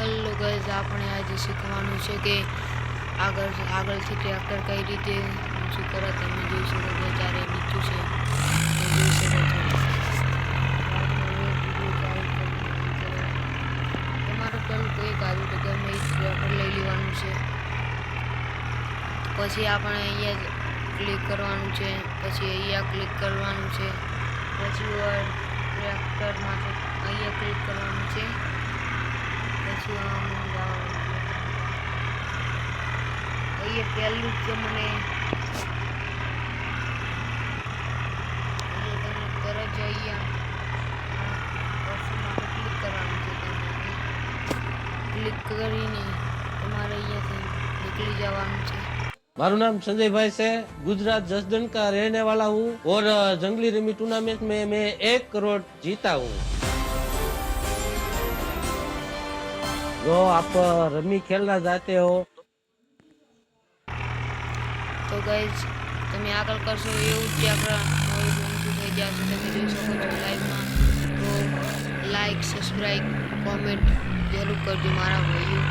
Hello guys, આપણે આજે શીખવાનું છે કે આગળથી ટ્રેક્ટર કઈ રીતે ઊંચું કરે. તમે જોઈ શકો છો ત્યારે નીચું છે, તમે જોઈ શકો છો. તમારે પેલું કોઈ કાઢ્યું તો ગમે એ ટ્રેક્ટર લઈ લેવાનું છે. પછી આપણે અહીંયા ક્લિક કરવાનું છે, પછી અહીંયા ક્લિક કરવાનું છે, પછી ટ્રેક્ટર માટે અહીંયા ક્લિક કરવાનું છે. પછી અહીંયા પહેલું જ મને તરત જ અહીંયા ઓપ્શન માટે ક્લિક કરવાનું છે. ક્લિક કરીને તમારે અહીંયાથી નીકળી જવાનું છે. मारू नाम संजय भाई से, गुजरात जसदन का रहने वाला हूँ और जंगली रमी टूर्नामेंट में मैं 1 करोड़ जीता हूँ। जो आप रमी खेलना चाहते हो તો ગાઈઝ તમે આગળ કરશો એવું જ થઈ જશે. તમે જોઈ શકો છો લાઈવમાં. તો લાઈક, સબસ્ક્રાઈબ, કોમેન્ટ જરૂર કરજો મારા ભાઈઓ.